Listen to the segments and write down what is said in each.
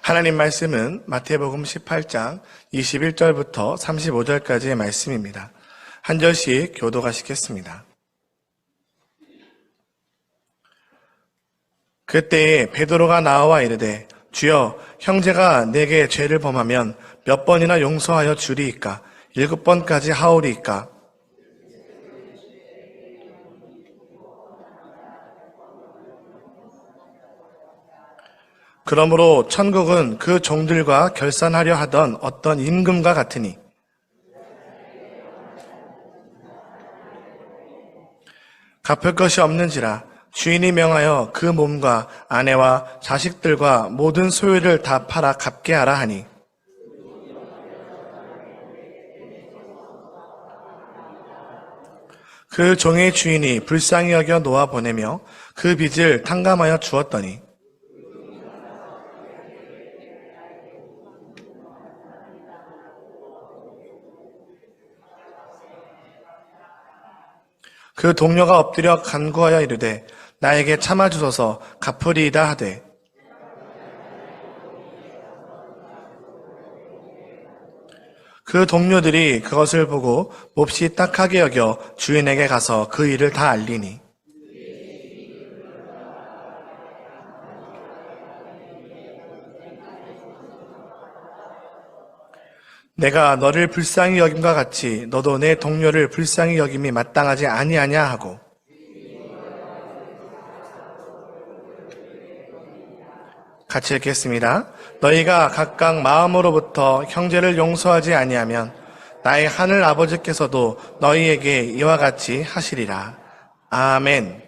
하나님 말씀은 마태복음 18장 21절부터 35절까지의 말씀입니다. 한 절씩 교독하시겠습니다. 그때에 베드로가 나와 이르되 주여, 형제가 내게 죄를 범하면 몇 번이나 용서하여 주리이까? 7번까지 하오리이까? 그러므로 천국은 그 종들과 결산하려 하던 어떤 임금과 같으니 갚을 것이 없는지라 주인이 명하여 그 몸과 아내와 자식들과 모든 소유를 다 팔아 갚게 하라 하니, 그 종의 주인이 불쌍히 여겨 놓아 보내며 그 빚을 탕감하여 주었더니 그 동료가 엎드려 간구하여 이르되 나에게 참아주소서, 갚으리이다 하되, 그 동료들이 그것을 보고 몹시 딱하게 여겨 주인에게 가서 그 일을 다 알리니, 내가 너를 불쌍히 여김과 같이 너도 내 동료를 불쌍히 여김이 마땅하지 아니하냐 하고, 같이 읽겠습니다. 너희가 각각 마음으로부터 형제를 용서하지 아니하면 나의 하늘 아버지께서도 너희에게 이와 같이 하시리라. 아멘.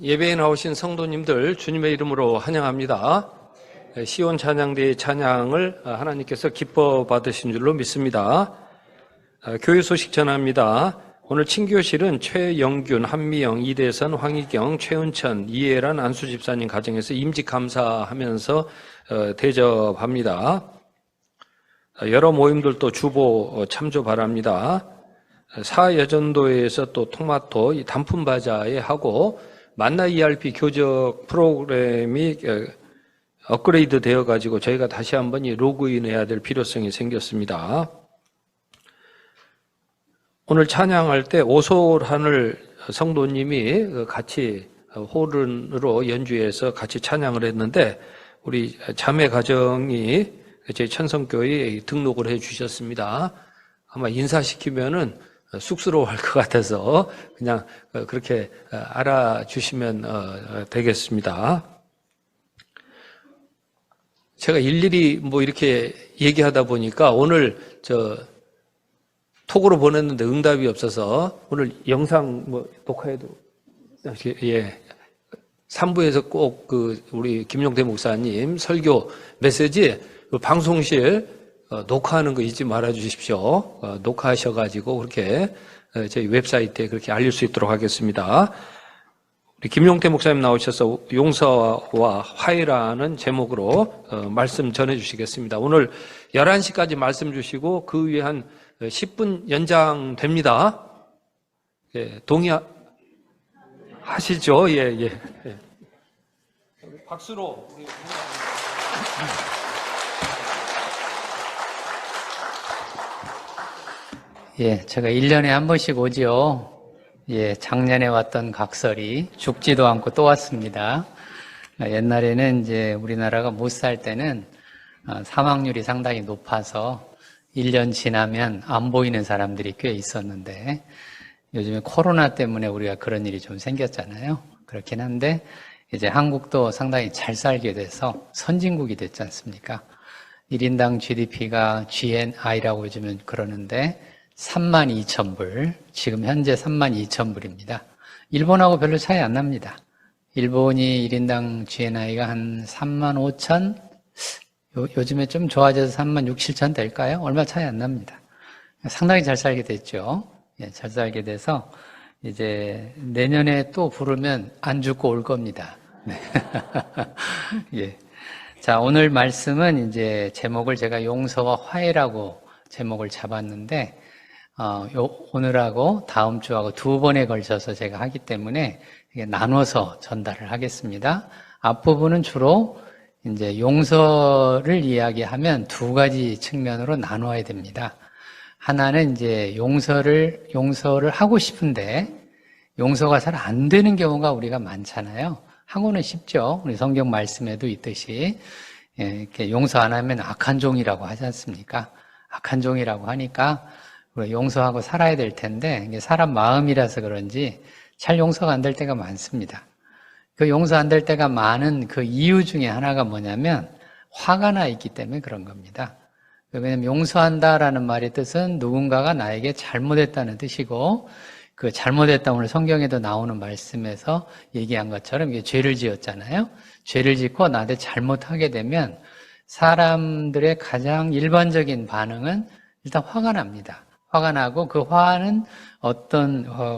예배에 나오신 성도님들 주님의 이름으로 환영합니다. 시온 찬양대의 찬양을 하나님께서 기뻐 받으신 줄로 믿습니다. 교회 소식 전합니다. 오늘 친교실은 최영균, 한미영, 이대선, 황희경, 최은천, 이해란, 안수 집사님 가정에서 임직 감사하면서 대접합니다. 여러 모임들도 주보 참조 바랍니다. 사여전도에서 또 토마토 단품 바자회 하고 만나 ERP 교적 프로그램이 업그레이드 되어가지고 저희가 다시 한번 로그인해야 될 필요성이 생겼습니다. 오늘 찬양할 때 오솔하늘 성도님이 같이 호른으로 연주해서 같이 찬양을 했는데 우리 자매 가정이 제 천성교회에 등록을 해 주셨습니다. 아마 인사시키면은 쑥스러워할 것 같아서 그냥 그렇게 알아주시면 되겠습니다. 제가 일일이 이렇게 얘기하다 보니까 오늘 톡으로 보냈는데 응답이 없어서 오늘 영상 녹화해도 3부에서 꼭 우리 김용태 목사님 설교 메시지 방송실 녹화하는 거 잊지 말아 주십시오. 녹화하셔가지고 그렇게 저희 웹사이트에 그렇게 알릴 수 있도록 하겠습니다. 우리 김용태 목사님 나오셔서 용서와 화해라는 제목으로 말씀 전해 주시겠습니다. 오늘 11시까지 말씀 주시고 그 위에 한 10분 연장됩니다. 예, 동의하시죠? 예. 박수로 우리 예, 제가 1년에 한 번씩 오지요. 예, 작년에 왔던 각설이 죽지도 않고 또 왔습니다. 옛날에는 이제 우리나라가 못 살 때는 사망률이 상당히 높아서 1년 지나면 안 보이는 사람들이 꽤 있었는데 요즘에 코로나 때문에 우리가 그런 일이 좀 생겼잖아요. 그렇긴 한데 이제 한국도 상당히 잘 살게 돼서 선진국이 됐지 않습니까? 1인당 GDP가 GNI라고 요즘은 그러는데 32,000불, 지금 현재 32,000불입니다. 일본하고 별로 차이 안 납니다. 일본이 1인당 GNI가 한 35,000, 요즘에 좀 좋아져서 36,000, 7,000 될까요? 얼마 차이 안 납니다. 상당히 잘 살게 됐죠. 예, 잘 살게 돼서 이제 내년에 또 부르면 안 죽고 올 겁니다. 네. 예. 자, 오늘 말씀은 이제 제목을 제가 용서와 화해라고 제목을 잡았는데, 오늘하고 다음 주하고 두 번에 걸쳐서 제가 하기 때문에 나눠서 전달을 하겠습니다. 앞부분은 주로 이제 용서를 이야기하면 두 가지 측면으로 나눠야 됩니다. 하나는 이제 용서를 하고 싶은데 용서가 잘 안 되는 경우가 우리가 많잖아요. 하고는 싶죠. 우리 성경 말씀에도 있듯이 이렇게 용서 안 하면 악한 종이라고 하지 않습니까? 악한 종이라고 하니까 우리 용서하고 살아야 될 텐데 이게 사람 마음이라서 그런지 잘 용서가 안 될 때가 많습니다. 그 용서 안 될 때가 많은 그 이유 중에 하나가 뭐냐면 화가 나 있기 때문에 그런 겁니다. 왜냐하면 용서한다라는 말의 뜻은 누군가가 나에게 잘못했다는 뜻이고 그 잘못했다 오늘 성경에도 나오는 말씀에서 얘기한 것처럼 이게 죄를 지었잖아요. 죄를 짓고 나한테 잘못하게 되면 사람들의 가장 일반적인 반응은 일단 화가 납니다. 화가 나고 그 화는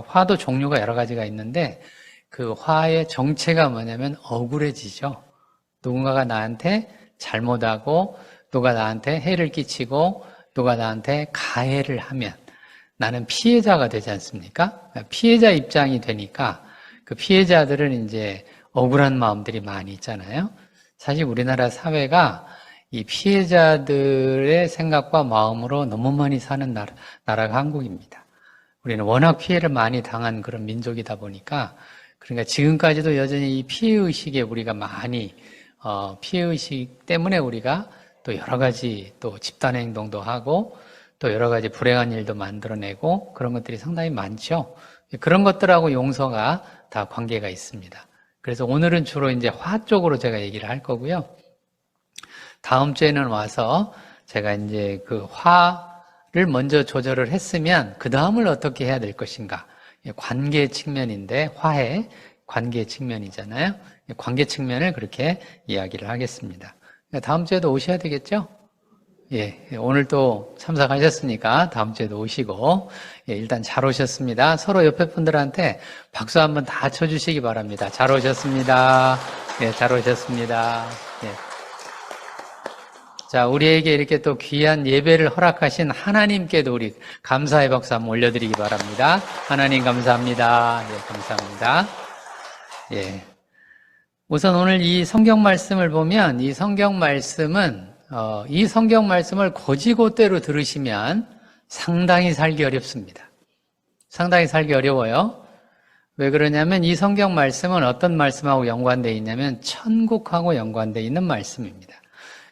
화도 종류가 여러 가지가 있는데 그 화의 정체가 뭐냐면 억울해지죠. 누군가가 나한테 잘못하고 누가 나한테 해를 끼치고 누가 나한테 가해를 하면 나는 피해자가 되지 않습니까? 피해자 입장이 되니까 그 피해자들은 이제 억울한 마음들이 많이 있잖아요. 사실 우리나라 사회가 이 피해자들의 생각과 마음으로 너무 많이 사는 나라가 한국입니다. 우리는 워낙 피해를 많이 당한 그런 민족이다 보니까 그러니까 지금까지도 여전히 이 피해의식에 우리가 많이 피해의식 때문에 우리가 또 여러 가지 또 집단행동도 하고 또 여러 가지 불행한 일도 만들어내고 그런 것들이 상당히 많죠. 그런 것들하고 용서가 다 관계가 있습니다. 그래서 오늘은 주로 이제 화 쪽으로 제가 얘기를 할 거고요. 다음 주에는 와서 제가 이제 그 화를 먼저 조절을 했으면 그 다음을 어떻게 해야 될 것인가. 관계 측면인데 화해, 관계 측면이잖아요. 관계 측면을 그렇게 이야기를 하겠습니다. 다음 주에도 오셔야 되겠죠? 예, 오늘 또 참석하셨으니까 다음 주에도 오시고, 예, 일단 잘 오셨습니다. 서로 옆에 분들한테 박수 한번 다 쳐주시기 바랍니다. 잘 오셨습니다. 예, 잘 오셨습니다. 예. 자, 우리에게 이렇게 또 귀한 예배를 허락하신 하나님께도 우리 감사의 박수 한번 올려드리기 바랍니다. 하나님 감사합니다. 예, 감사합니다. 예. 우선 오늘 이 성경 말씀을 보면 이 성경 말씀을 곧이곧대로 들으시면 상당히 살기 어렵습니다. 상당히 살기 어려워요. 왜 그러냐면 이 성경 말씀은 어떤 말씀하고 연관되어 있냐면 천국하고 연관되어 있는 말씀입니다.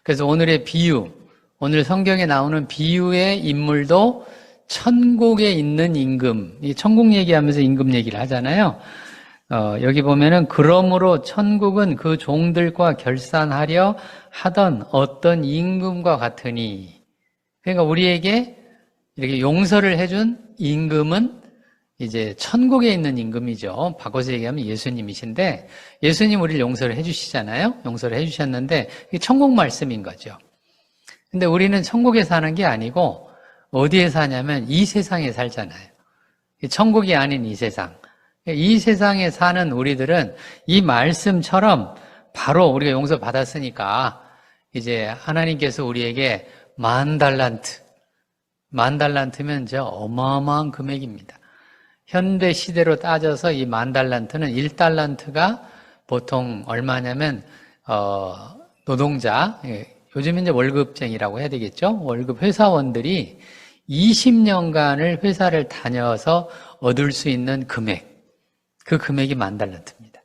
그래서 오늘의 비유, 오늘 성경에 나오는 비유의 인물도 천국에 있는 임금, 이 천국 얘기하면서 임금 얘기를 하잖아요. 여기 보면은 그러므로 천국은 그 종들과 결산하려 하던 어떤 임금과 같으니. 그러니까 우리에게 이렇게 용서를 해준 임금은 이제 천국에 있는 임금이죠. 바꿔서 얘기하면 예수님이신데 예수님 우리를 용서를 해주시잖아요. 용서를 해주셨는데 이게 천국 말씀인 거죠. 근데 우리는 천국에 사는 게 아니고 어디에 사냐면 이 세상에 살잖아요. 천국이 아닌 이 세상. 이 세상에 사는 우리들은 이 말씀처럼 바로 우리가 용서 받았으니까 이제 하나님께서 우리에게 10,000달란트, 10,000달란트면 저 어마어마한 금액입니다. 현대 시대로 따져서 이 10,000달란트는 1달란트가 보통 얼마냐면 노동자, 요즘은 이제 월급쟁이라고 해야 되겠죠? 월급 회사원들이 20년간을 회사를 다녀서 얻을 수 있는 금액, 그 금액이 10,000달란트입니다.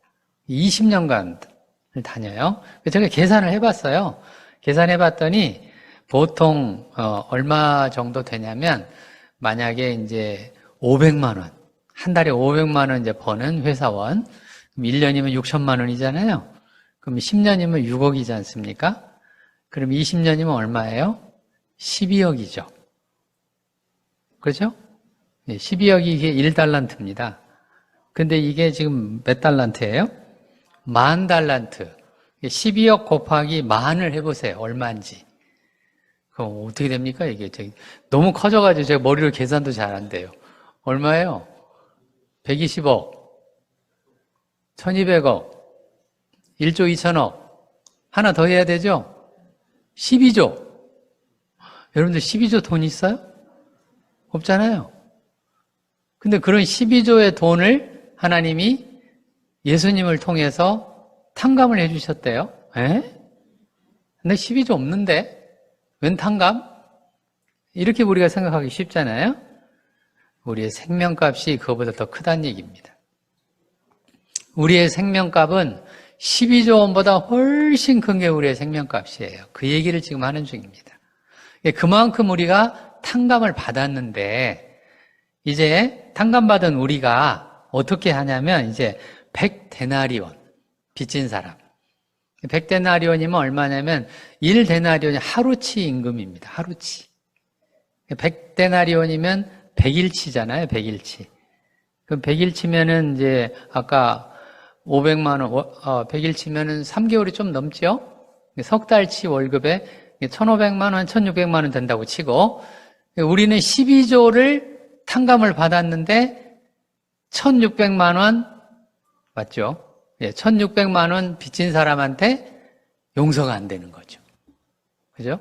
20년간을 다녀요. 제가 계산을 해봤어요. 계산해봤더니 보통 얼마 정도 되냐면 만약에 이제 500만 원, 한 달에 500만 원 이제 버는 회사원, 그럼 1년이면 6천만 원이잖아요. 그럼 10년이면 6억이지 않습니까? 그럼 20년이면 얼마예요? 12억이죠. 그렇죠? 12억이 이게 1달란트입니다. 근데 이게 지금 몇 달란트예요? 10,000달란트. 12억 곱하기 만을 해보세요. 얼마인지. 그럼 어떻게 됩니까? 이게 너무 커져가지고 제가 머리로 계산도 잘 안 돼요. 얼마예요? 120억, 1200억, 1조 2천억. 하나 더 해야 되죠? 12조. 여러분들 12조 돈 있어요? 없잖아요. 근데 그런 12조의 돈을 하나님이 예수님을 통해서 탕감을 해주셨대요. 에? 근데 12조 없는데? 웬 탕감? 이렇게 우리가 생각하기 쉽잖아요. 우리의 생명값이 그거보다 더 크다는 얘기입니다. 우리의 생명값은 12조 원보다 훨씬 큰 게 우리의 생명값이에요. 그 얘기를 지금 하는 중입니다. 그만큼 우리가 탕감을 받았는데 이제 탕감받은 우리가 어떻게 하냐면 이제 100데나리온 빚진 사람. 100데나리온이면 얼마냐면 1데나리온이 하루치 임금입니다. 하루치. 100데나리온이면 100일치잖아요. 100일치. 그럼 100일치면은 이제 아까 500만 원, 100일치면은 3개월이 좀 넘죠? 석 달치 월급에 1,500만 원, 1,600만 원 된다고 치고 우리는 12조를 탕감을 받았는데 1,600만 원 맞죠? 1,600만 원 빚진 사람한테 용서가 안 되는 거죠. 그죠?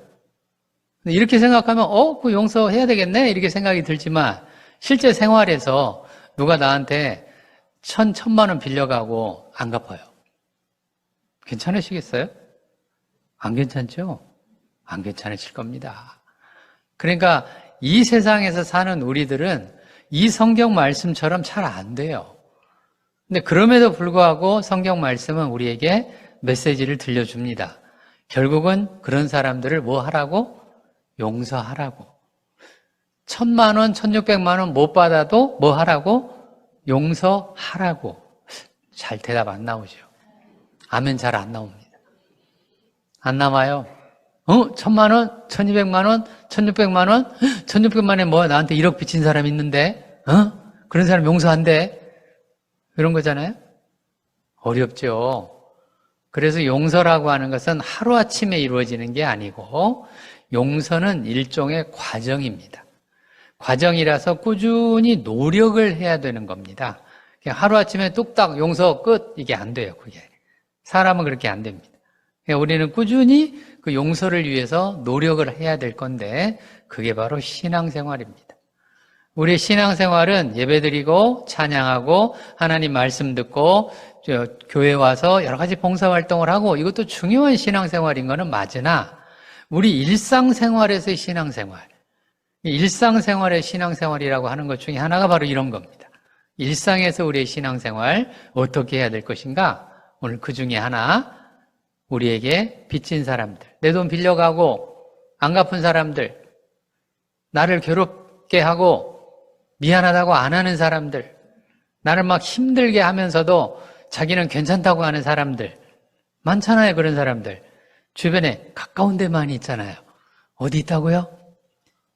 이렇게 생각하면 그 용서해야 되겠네 이렇게 생각이 들지만 실제 생활에서 누가 나한테 1,000만 원 빌려가고 안 갚아요. 괜찮으시겠어요? 안 괜찮죠? 안 괜찮으실 겁니다. 그러니까 이 세상에서 사는 우리들은 이 성경 말씀처럼 잘 안 돼요. 근데 그럼에도 불구하고 성경 말씀은 우리에게 메시지를 들려줍니다. 결국은 그런 사람들을 뭐 하라고? 용서하라고. 1,000만 원, 1,600만 원 못 받아도 뭐 하라고? 용서하라고. 잘 대답 안 나오죠. 아멘 잘 안 나옵니다. 안 나와요. 1,000만 원, 1,200만 원, 1,600만 원? 1,600만 원에 뭐 나한테 1억 빚진 사람 있는데? 그런 사람 용서 안 돼? 이런 거잖아요? 어렵죠. 그래서 용서라고 하는 것은 하루아침에 이루어지는 게 아니고 용서는 일종의 과정입니다. 과정이라서 꾸준히 노력을 해야 되는 겁니다. 그냥 하루아침에 뚝딱 용서 끝 이게 안 돼요. 그게 사람은 그렇게 안 됩니다. 그러니까 우리는 꾸준히 그 용서를 위해서 노력을 해야 될 건데 그게 바로 신앙생활입니다. 우리의 신앙생활은 예배드리고 찬양하고 하나님 말씀 듣고 교회 와서 여러 가지 봉사활동을 하고 이것도 중요한 신앙생활인 거는 맞으나 우리 일상생활에서의 신앙생활, 일상생활의 신앙생활이라고 하는 것 중에 하나가 바로 이런 겁니다. 일상에서 우리의 신앙생활 어떻게 해야 될 것인가? 오늘 그 중에 하나 우리에게 빚진 사람들, 내 돈 빌려가고 안 갚은 사람들, 나를 괴롭게 하고 미안하다고 안 하는 사람들, 나를 막 힘들게 하면서도 자기는 괜찮다고 하는 사람들 많잖아요. 그런 사람들 주변에 가까운 데 많이 있잖아요. 어디 있다고요?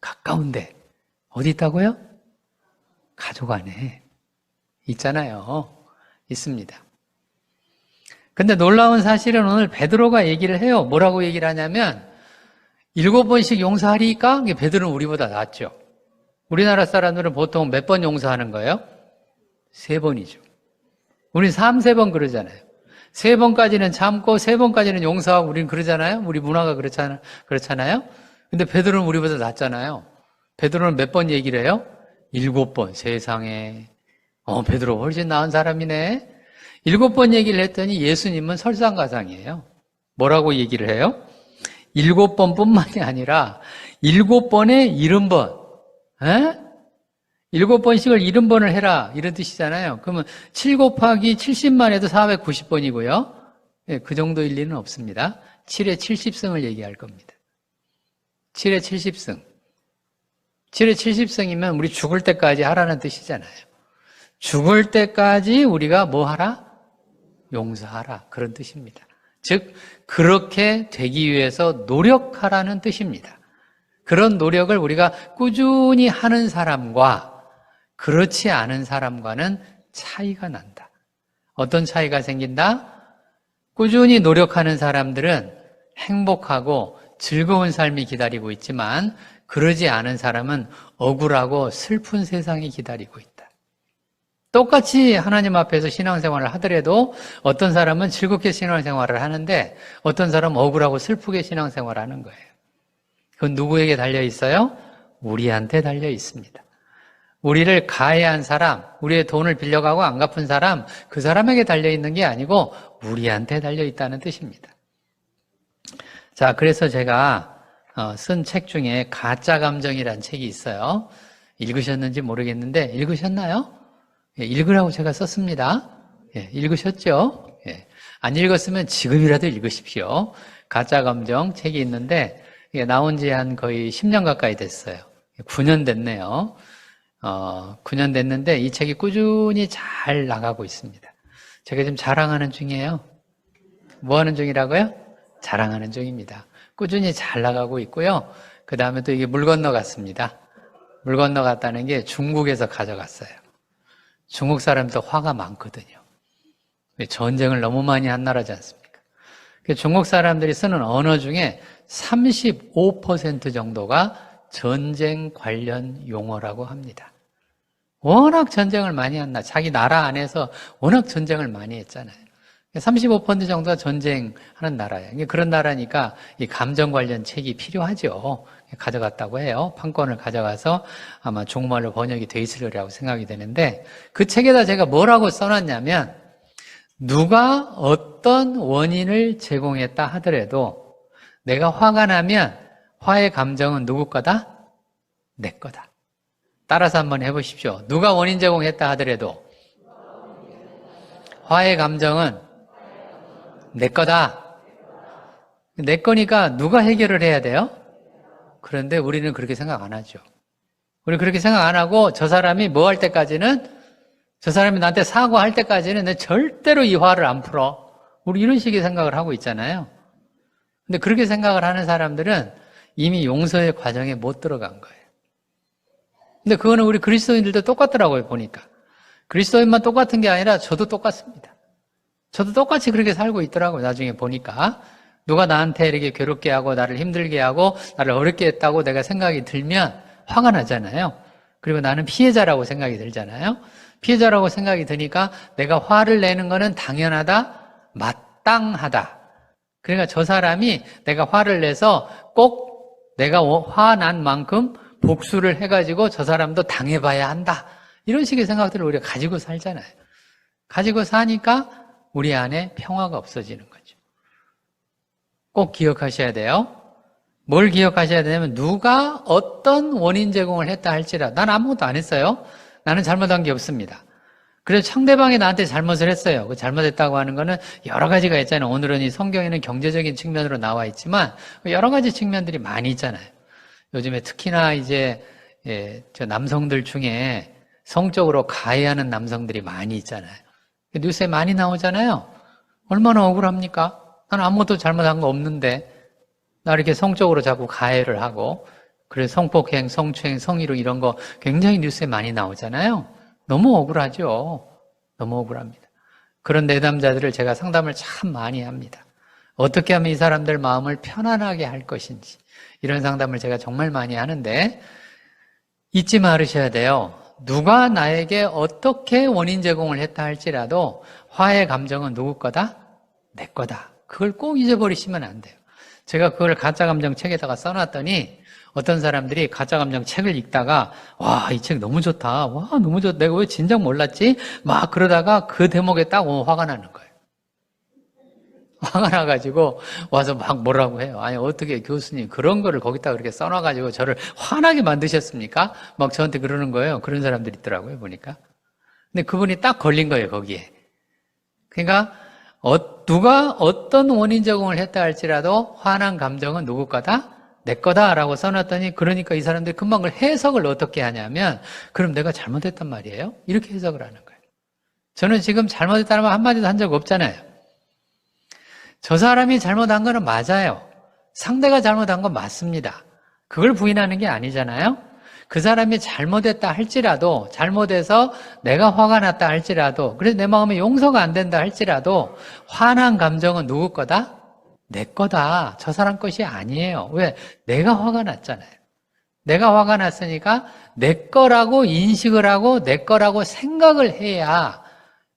가까운 데 어디 있다고요? 가족 안에 있잖아요. 있습니다. 근데 놀라운 사실은 오늘 베드로가 얘기를 해요. 뭐라고 얘기를 하냐면 7번씩 용서하리까? 베드로는 우리보다 낫죠. 우리나라 사람들은 보통 몇 번 용서하는 거예요? 3번이죠. 우린 3-4번 그러잖아요. 3번까지는 참고 3번까지는 용서하고 우리는 그러잖아요. 우리 문화가 그렇잖아요. 근데 베드로는 우리보다 낫잖아요. 베드로는 몇 번 얘기를 해요? 7번. 세상에. 베드로 훨씬 나은 사람이네. 7번 얘기를 했더니 예수님은 설상가상이에요. 뭐라고 얘기를 해요? 7번뿐만이 아니라 7번에 70번. 7번씩을 70번을 해라 이런 뜻이잖아요. 그러면 7 곱하기 70만 해도 490번이고요. 그 정도 일리는 없습니다. 7의 70승을 얘기할 겁니다. 7에 70승. 7에 70승이면 우리 죽을 때까지 하라는 뜻이잖아요. 죽을 때까지 우리가 뭐 하라? 용서하라. 그런 뜻입니다. 즉, 그렇게 되기 위해서 노력하라는 뜻입니다. 그런 노력을 우리가 꾸준히 하는 사람과 그렇지 않은 사람과는 차이가 난다. 어떤 차이가 생긴다? 꾸준히 노력하는 사람들은 행복하고 즐거운 삶이 기다리고 있지만 그러지 않은 사람은 억울하고 슬픈 세상이 기다리고 있다. 똑같이 하나님 앞에서 신앙생활을 하더라도 어떤 사람은 즐겁게 신앙생활을 하는데 어떤 사람은 억울하고 슬프게 신앙생활을 하는 거예요. 그건 누구에게 달려 있어요? 우리한테 달려 있습니다. 우리를 가해한 사람, 우리의 돈을 빌려가고 안 갚은 사람, 그 사람에게 달려 있는 게 아니고 우리한테 달려 있다는 뜻입니다. 자, 그래서 제가 쓴 책 중에 가짜 감정이라는 책이 있어요. 읽으셨는지 모르겠는데 읽으셨나요? 예, 읽으라고 제가 썼습니다. 예, 읽으셨죠? 예, 안 읽었으면 지금이라도 읽으십시오. 가짜 감정 책이 있는데 이게 나온 지 한 거의 10년 가까이 됐어요. 9년 됐네요. 9년 됐는데 이 책이 꾸준히 잘 나가고 있습니다. 제가 지금 자랑하는 중이에요. 뭐 하는 중이라고요? 자랑하는 중입니다. 꾸준히 잘 나가고 있고요. 그 다음에 또 이게 물 건너갔습니다. 물 건너갔다는 게 중국에서 가져갔어요. 중국 사람도 화가 많거든요. 전쟁을 너무 많이 한 나라지 않습니까? 중국 사람들이 쓰는 언어 중에 35% 정도가 전쟁 관련 용어라고 합니다. 워낙 전쟁을 많이 한다. 자기 나라 안에서 워낙 전쟁을 많이 했잖아요. 35% 정도가 전쟁하는 나라예요. 그런 나라니까 이 감정 관련 책이 필요하죠. 가져갔다고 해요. 판권을 가져가서 아마 중국말로 번역이 돼 있을 거라고 생각이 되는데 그 책에다 제가 뭐라고 써놨냐면 누가 어떤 원인을 제공했다 하더라도 내가 화가 나면 화의 감정은 누구 거다? 내 거다. 따라서 한번 해보십시오. 누가 원인 제공했다 하더라도 화의 감정은 내 거다. 내 거니까 누가 해결을 해야 돼요? 그런데 우리는 그렇게 생각 안 하죠. 우리 그렇게 생각 안 하고 저 사람이 뭐 할 때까지는 저 사람이 나한테 사과할 때까지는 내 절대로 이 화를 안 풀어. 우리 이런 식의 생각을 하고 있잖아요. 근데 그렇게 생각을 하는 사람들은 이미 용서의 과정에 못 들어간 거예요. 근데 그거는 우리 그리스도인들도 똑같더라고요, 보니까. 그리스도인만 똑같은 게 아니라 저도 똑같습니다. 저도 똑같이 그렇게 살고 있더라고요, 나중에 보니까. 누가 나한테 이렇게 괴롭게 하고 나를 힘들게 하고 나를 어렵게 했다고 내가 생각이 들면 화가 나잖아요. 그리고 나는 피해자라고 생각이 들잖아요. 피해자라고 생각이 드니까 내가 화를 내는 거는 당연하다, 마땅하다. 그러니까 저 사람이 내가 화를 내서 꼭 내가 화난 만큼 복수를 해가지고 저 사람도 당해봐야 한다. 이런 식의 생각들을 우리가 가지고 살잖아요. 가지고 사니까 우리 안에 평화가 없어지는 거죠. 꼭 기억하셔야 돼요. 뭘 기억하셔야 되냐면 누가 어떤 원인 제공을 했다 할지라도 난 아무것도 안 했어요. 나는 잘못한 게 없습니다. 그래서 상대방이 나한테 잘못을 했어요. 그 잘못했다고 하는 거는 여러 가지가 있잖아요. 오늘은 이 성경에는 경제적인 측면으로 나와 있지만 여러 가지 측면들이 많이 있잖아요. 요즘에 특히나 이제 저 남성들 중에 성적으로 가해하는 남성들이 많이 있잖아요. 뉴스에 많이 나오잖아요. 얼마나 억울합니까? 난 아무것도 잘못한 거 없는데 나 이렇게 성적으로 자꾸 가해를 하고 그래서 성폭행, 성추행, 성희롱 이런 거 굉장히 뉴스에 많이 나오잖아요. 너무 억울하죠. 너무 억울합니다. 그런 내담자들을 제가 상담을 참 많이 합니다. 어떻게 하면 이 사람들 마음을 편안하게 할 것인지 이런 상담을 제가 정말 많이 하는데 잊지 말으셔야 돼요. 누가 나에게 어떻게 원인 제공을 했다 할지라도 화의 감정은 누구 거다? 내 거다. 그걸 꼭 잊어버리시면 안 돼요. 제가 그걸 가짜감정 책에다가 써놨더니 어떤 사람들이 가짜감정 책을 읽다가 와, 이 책 너무 좋다. 와, 너무 좋다. 내가 왜 진작 몰랐지? 막 그러다가 그 대목에 딱 오면 화가 나는 거예요. 화가 나가지고 와서 막 뭐라고 해요. 아니 어떻게 교수님 그런 거를 거기다 그렇게 써놔가지고 저를 화나게 만드셨습니까? 막 저한테 그러는 거예요. 그런 사람들이 있더라고요, 보니까. 근데 그분이 딱 걸린 거예요, 거기에. 그러니까 누가 어떤 원인 제공을 했다 할지라도 화난 감정은 누구 거다? 내 거다라고 써놨더니 그러니까 이 사람들이 금방 그걸 해석을 어떻게 하냐면 그럼 내가 잘못했단 말이에요? 이렇게 해석을 하는 거예요. 저는 지금 잘못했다는 말 한마디도 한 적 없잖아요. 저 사람이 잘못한 거는 맞아요. 상대가 잘못한 건 맞습니다. 그걸 부인하는 게 아니잖아요. 그 사람이 잘못했다 할지라도, 잘못해서 내가 화가 났다 할지라도, 그래서 내 마음에 용서가 안 된다 할지라도 화난 감정은 누구 거다? 내 거다. 저 사람 것이 아니에요. 왜? 내가 화가 났잖아요. 내가 화가 났으니까 내 거라고 인식을 하고 내 거라고 생각을 해야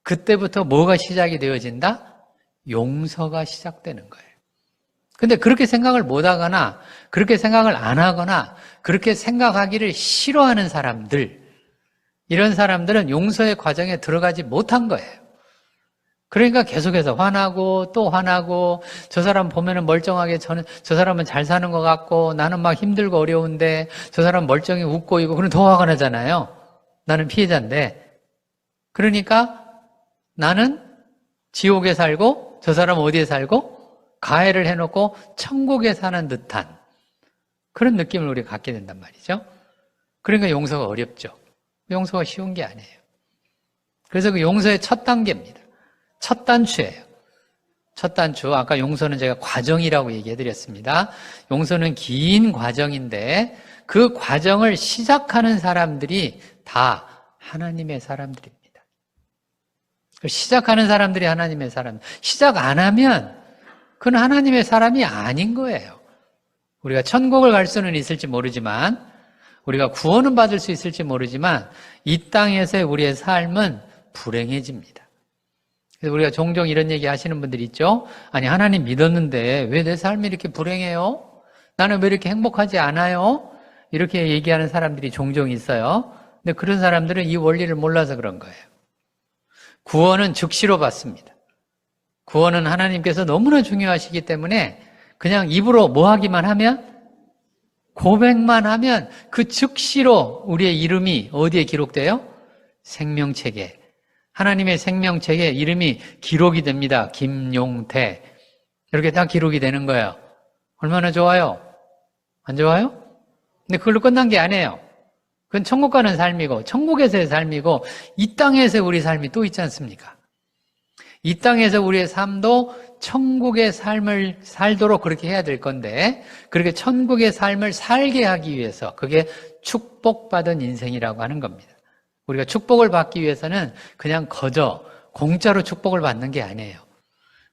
그때부터 뭐가 시작이 되어진다? 용서가 시작되는 거예요. 근데 그렇게 생각을 못 하거나 그렇게 생각을 안 하거나 그렇게 생각하기를 싫어하는 사람들, 이런 사람들은 용서의 과정에 들어가지 못한 거예요. 그러니까 계속해서 화나고 또 화나고, 저 사람 보면은 멀쩡하게 저 사람은 잘 사는 것 같고 나는 막 힘들고 어려운데 저 사람 멀쩡히 웃고 있고, 그럼 더 화가 나잖아요. 나는 피해자인데. 그러니까 나는 지옥에 살고 저 사람은 어디에 살고 가해를 해놓고 천국에 사는 듯한 그런 느낌을 우리가 갖게 된단 말이죠. 그러니까 용서가 어렵죠. 용서가 쉬운 게 아니에요. 그래서 그 용서의 첫 단계입니다. 첫 단추예요. 첫 단추, 아까 용서는 제가 과정이라고 얘기해드렸습니다. 용서는 긴 과정인데 그 과정을 시작하는 사람들이 다 하나님의 사람들입니다. 시작하는 사람들이 하나님의 사람, 시작 안 하면 그건 하나님의 사람이 아닌 거예요. 우리가 천국을 갈 수는 있을지 모르지만, 우리가 구원은 받을 수 있을지 모르지만 이 땅에서의 우리의 삶은 불행해집니다. 그래서 우리가 종종 이런 얘기 하시는 분들이 있죠. 아니, 하나님 믿었는데 왜 내 삶이 이렇게 불행해요? 나는 왜 이렇게 행복하지 않아요? 이렇게 얘기하는 사람들이 종종 있어요. 근데 그런 사람들은 이 원리를 몰라서 그런 거예요. 구원은 즉시로 받습니다. 구원은 하나님께서 너무나 중요하시기 때문에 그냥 입으로 뭐 하기만 하면, 고백만 하면 그 즉시로 우리의 이름이 어디에 기록돼요? 생명책에. 하나님의 생명책에 이름이 기록이 됩니다. 김용태. 이렇게 딱 기록이 되는 거예요. 얼마나 좋아요? 안 좋아요? 근데 그걸로 끝난 게 아니에요. 그건 천국 가는 삶이고 천국에서의 삶이고 이 땅에서의 우리 삶이 또 있지 않습니까? 이 땅에서 우리의 삶도 천국의 삶을 살도록 그렇게 해야 될 건데, 그렇게 천국의 삶을 살게 하기 위해서, 그게 축복받은 인생이라고 하는 겁니다. 우리가 축복을 받기 위해서는 그냥 거저 공짜로 축복을 받는 게 아니에요.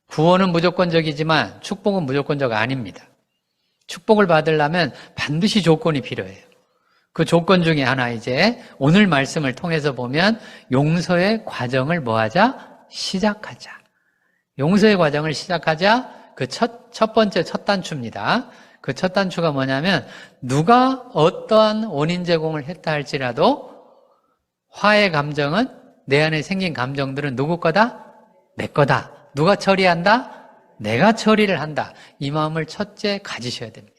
구원은 무조건적이지만 축복은 무조건적 아닙니다. 축복을 받으려면 반드시 조건이 필요해요. 그 조건 중에 하나, 이제 오늘 말씀을 통해서 보면 용서의 과정을 뭐하자? 시작하자. 용서의 과정을 시작하자. 그 첫 번째 첫 단추입니다. 그 첫 단추가 뭐냐면, 누가 어떠한 원인 제공을 했다 할지라도 화의 감정은, 내 안에 생긴 감정들은 누구 거다? 내 거다. 누가 처리한다? 내가 처리를 한다. 이 마음을 첫째 가지셔야 됩니다.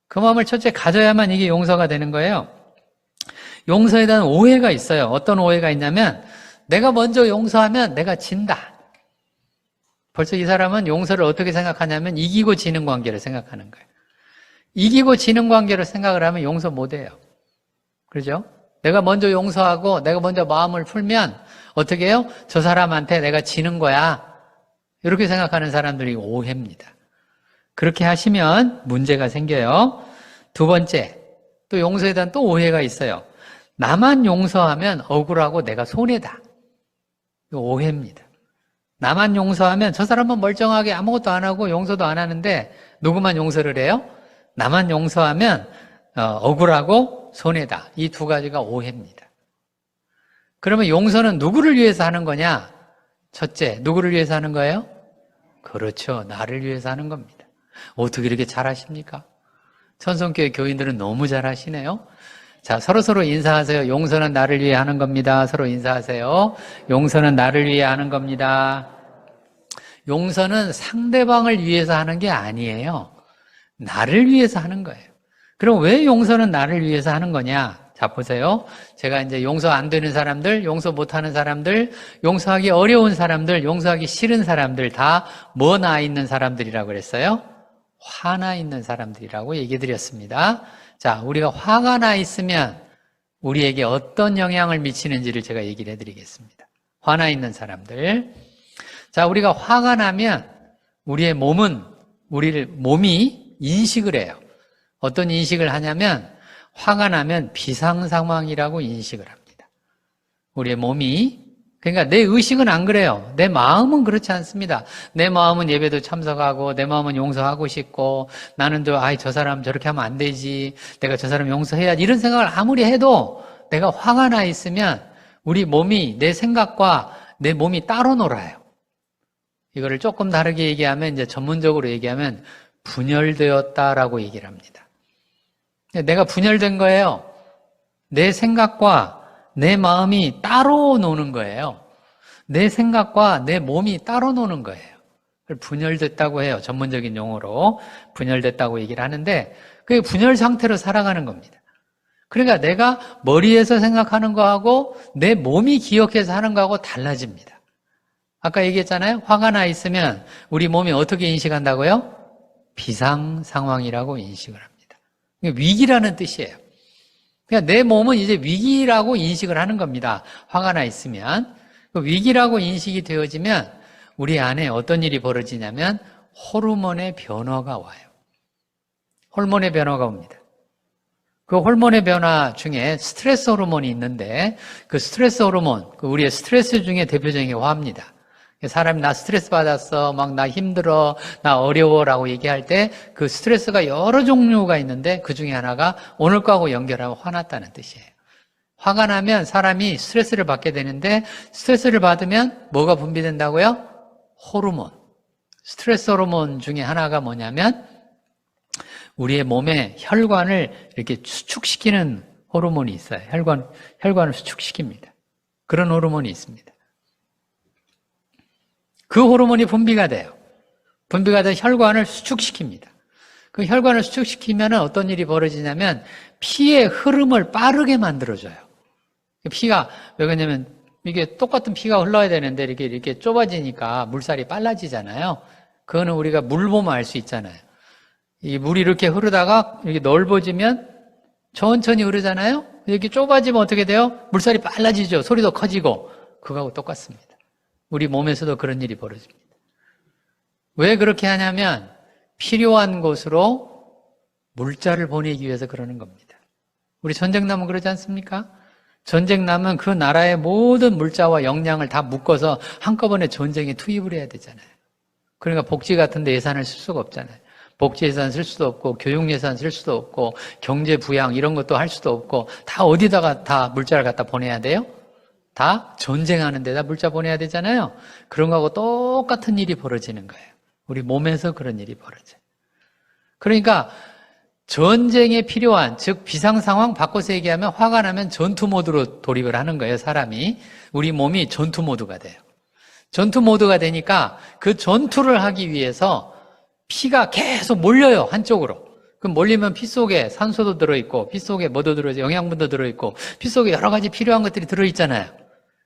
그 마음을 첫째 가져야만 이게 용서가 되는 거예요. 용서에 대한 오해가 있어요. 어떤 오해가 있냐면, 내가 먼저 용서하면 내가 진다. 벌써 이 사람은 용서를 어떻게 생각하냐면 이기고 지는 관계를 생각하는 거예요. 이기고 지는 관계로 생각을 하면 용서 못해요. 그렇죠? 내가 먼저 용서하고 내가 먼저 마음을 풀면 어떻게 해요? 저 사람한테 내가 지는 거야. 이렇게 생각하는 사람들이 오해입니다. 그렇게 하시면 문제가 생겨요. 두 번째, 또 용서에 대한 또 오해가 있어요. 나만 용서하면 억울하고 내가 손해다. 이거 오해입니다. 나만 용서하면, 저 사람은 멀쩡하게 아무것도 안 하고 용서도 안 하는데 누구만 용서를 해요? 나만 용서하면 억울하고 손해다. 이 두 가지가 오해입니다. 그러면 용서는 누구를 위해서 하는 거냐? 첫째, 누구를 위해서 하는 거예요? 그렇죠. 나를 위해서 하는 겁니다. 어떻게 이렇게 잘하십니까? 천성교회 교인들은 너무 잘하시네요. 자, 서로서로 인사하세요. 용서는 나를 위해 하는 겁니다. 서로 인사하세요. 용서는 나를 위해 하는 겁니다. 용서는 상대방을 위해서 하는 게 아니에요. 나를 위해서 하는 거예요. 그럼 왜 용서는 나를 위해서 하는 거냐? 자, 보세요. 제가 이제 용서 안 되는 사람들, 용서 못 하는 사람들, 용서하기 어려운 사람들, 용서하기 싫은 사람들 다 뭐 나 있는 사람들이라고 그랬어요? 화나 있는 사람들이라고 얘기 드렸습니다. 자, 우리가 화가 나 있으면 우리에게 어떤 영향을 미치는지를 제가 얘기를 해드리겠습니다. 화나 있는 사람들. 자, 우리가 화가 나면 우리의 몸이 인식을 해요. 어떤 인식을 하냐면 화가 나면 비상 상황이라고 인식을 합니다. 우리의 몸이. 그러니까 내 의식은 안 그래요. 내 마음은 그렇지 않습니다. 내 마음은 예배도 참석하고 내 마음은 용서하고 싶고 나는 저 사람 저렇게 하면 안 되지. 내가 저 사람 용서해야지. 이런 생각을 아무리 해도 내가 화가 나 있으면 우리 몸이 내 생각과 내 몸이 따로 놀아요. 이거를 조금 다르게 얘기하면 이제 전문적으로 얘기하면 분열되었다라고 얘기를 합니다. 내가 분열된 거예요. 내 생각과 내 마음이 따로 노는 거예요. 내 생각과 내 몸이 따로 노는 거예요. 그걸 분열됐다고 해요. 전문적인 용어로 분열됐다고 얘기를 하는데 그게 분열 상태로 살아가는 겁니다. 그러니까 내가 머리에서 생각하는 거하고 내 몸이 기억해서 하는 거하고 달라집니다. 아까 얘기했잖아요. 화가 나 있으면 우리 몸이 어떻게 인식한다고요? 비상 상황이라고 인식을 합니다. 위기라는 뜻이에요. 그러니까 내 몸은 이제 위기라고 인식을 하는 겁니다. 화가 나 있으면. 위기라고 인식이 되어지면 우리 안에 어떤 일이 벌어지냐면 호르몬의 변화가 와요. 호르몬의 변화가 옵니다. 그 호르몬의 변화 중에 스트레스 호르몬이 있는데 그 스트레스 호르몬, 우리의 스트레스 중에 대표적인 게 화입니다. 사람이 나 스트레스 받았어, 막 나 힘들어, 나 어려워라고 얘기할 때 그 스트레스가 여러 종류가 있는데 그 중에 하나가 오늘 거하고 연결하면 화났다는 뜻이에요. 화가 나면 사람이 스트레스를 받게 되는데 스트레스를 받으면 뭐가 분비된다고요? 호르몬. 스트레스 호르몬 중에 하나가 뭐냐면 우리의 몸에 혈관을 이렇게 수축시키는 호르몬이 있어요. 혈관을 수축시킵니다. 그런 호르몬이 있습니다. 그 호르몬이 분비가 돼요. 분비가 돼서 혈관을 수축시킵니다. 그 혈관을 수축시키면 어떤 일이 벌어지냐면 피의 흐름을 빠르게 만들어줘요. 피가, 왜 그러냐면 이게 똑같은 피가 흘러야 되는데 이렇게 좁아지니까 물살이 빨라지잖아요. 그거는 우리가 물 보면 알 수 있잖아요. 이 물이 이렇게 흐르다가 이렇게 넓어지면 천천히 흐르잖아요. 이렇게 좁아지면 어떻게 돼요? 물살이 빨라지죠. 소리도 커지고. 그거하고 똑같습니다. 우리 몸에서도 그런 일이 벌어집니다. 왜 그렇게 하냐면 필요한 곳으로 물자를 보내기 위해서 그러는 겁니다. 우리 전쟁 나면 그러지 않습니까? 전쟁 나면 그 나라의 모든 물자와 역량을 다 묶어서 한꺼번에 전쟁에 투입을 해야 되잖아요. 그러니까 복지 같은 데 예산을 쓸 수가 없잖아요. 복지 예산 쓸 수도 없고 교육 예산 쓸 수도 없고 경제 부양 이런 것도 할 수도 없고 다 어디다가 다 물자를 갖다 보내야 돼요? 다 전쟁하는 데다 물자 보내야 되잖아요. 그런 거하고 똑같은 일이 벌어지는 거예요. 우리 몸에서 그런 일이 벌어져요. 그러니까 전쟁에 필요한, 즉 비상상황 바꿔서 얘기하면 화가 나면 전투 모드로 돌입을 하는 거예요. 사람이. 우리 몸이 전투 모드가 돼요. 전투 모드가 되니까 그 전투를 하기 위해서 피가 계속 몰려요. 한쪽으로. 그럼 몰리면 피 속에 산소도 들어있고 피 속에 뭐도 들어있고 영양분도 들어있고 피 속에 여러 가지 필요한 것들이 들어있잖아요.